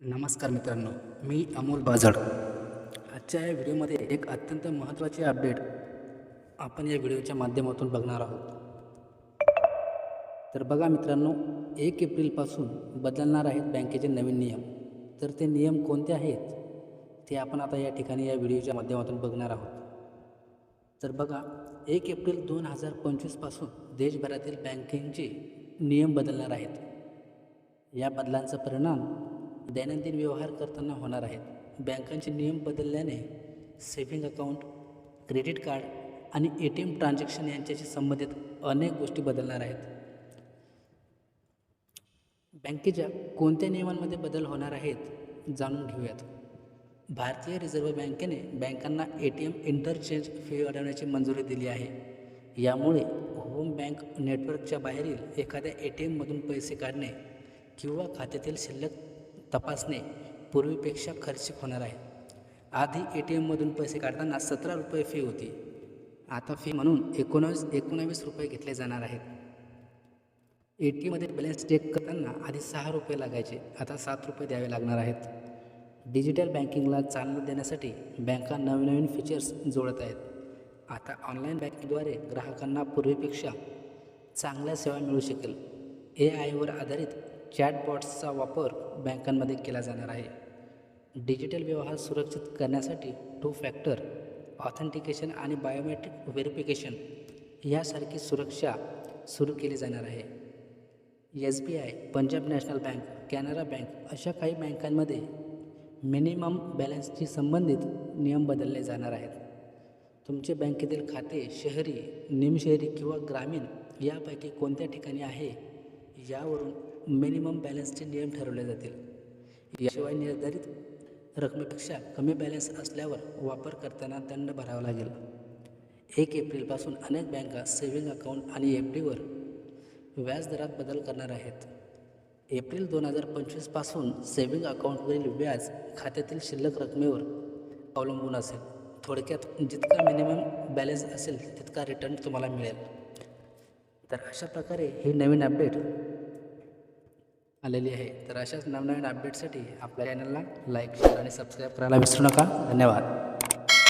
नमस्कार मित्रांनो, मी अमोल बाजड. आजच्या या व्हिडिओमध्ये एक अत्यंत महत्त्वाची अपडेट आपण या व्हिडिओच्या माध्यमातून बघणार आहोत. तर बघा मित्रांनो, 1 एप्रिलपासून बदलणार आहेत बँकेचे नवीन नियम. तर ते नियम कोणते आहेत ते आपण आता या ठिकाणी या व्हिडिओच्या माध्यमातून बघणार आहोत. तर बघा, 1 एप्रिल 2025पासून देशभरातील बँकिंगचे नियम बदलणार आहेत. या बदलांचा परिणाम दैनंदिन व्यवहार करताना होणार आहेत. बँकांचे नियम बदलल्याने सेव्हिंग अकाउंट, क्रेडिट कार्ड आणि ATM ट्रान्झॅक्शन यांच्याशी संबंधित अनेक गोष्टी बदलणार आहेत. बँकेच्या कोणत्या नियमांमध्ये बदल होणार आहेत जाणून घेऊयात. भारतीय रिझर्व्ह बँकेने बँकांना ATM इंटरचेंज फी वाढवण्याची मंजुरी दिली आहे. यामुळे होम बँक नेटवर्कच्या बाहेरील एखाद्या ATMमधून पैसे काढणे किंवा खात्यातील शिल्लक तपासणे पूर्वीपेक्षा खर्चिक होणार आहे. आधी ATMमधून पैसे काढताना 17 रुपये फी होती. आता फी म्हणून 19 रुपये घेतले जाणार आहेत. ATMमध्ये बॅलन्स चेक करताना आधी 6 रुपये लागायचे, आता 7 रुपये द्यावे लागणार आहेत. डिजिटल बँकिंगला चालना देण्यासाठी बँका नवीन फीचर्स जोडत आहेत. आता ऑनलाईन बँकिंगद्वारे ग्राहकांना पूर्वीपेक्षा चांगल्या सेवा मिळू शकेल. AI वर आधारित चॅटबॉट्सचा वापर बँकांमध्ये केला जाणार आहे. डिजिटल व्यवहार सुरक्षित करण्यासाठी 2 फॅक्टर ऑथेंटिकेशन आणि बायोमेट्रिक व्हेरिफिकेशन यासारखी सुरक्षा सुरू केली जाणार आहे. SBI, Punjab national bank, Canara bank अशा काही बँकांमध्ये मिनिमम बॅलन्सशी संबंधित नियम बदलले जाणार आहेत. तुमचे बँकेतील खाते शहरी, निमशहरी किंवा ग्रामीण यापैकी कोणत्या ठिकाणी आहे यावरून मिनिमम बॅलन्सचे नियम ठरवले जातील. याशिवाय निर्धारित रकमेपेक्षा कमी बॅलन्स असल्यावर वापर करताना दंड भरावा लागेल. 1 एप्रिलपासून अनेक बँका सेव्हिंग अकाउंट आणि FDवर व्याजदरात बदल करणार आहेत. एप्रिल 2025पासून सेव्हिंग अकाउंटवरील व्याज खात्यातील शिल्लक रकमेवर अवलंबून असेल. थोडक्यात जितका मिनिमम बॅलन्स असेल तितका रिटर्न तुम्हाला मिळेल. तर अशा प्रकारे ही नवीन अपडेट आलेली आहे. तर अशाच नवनवीन अपडेटसाठी आपल्या चॅनलला लाईक, शेअर आणि सबस्क्राईब करायला विसरू नका. धन्यवाद.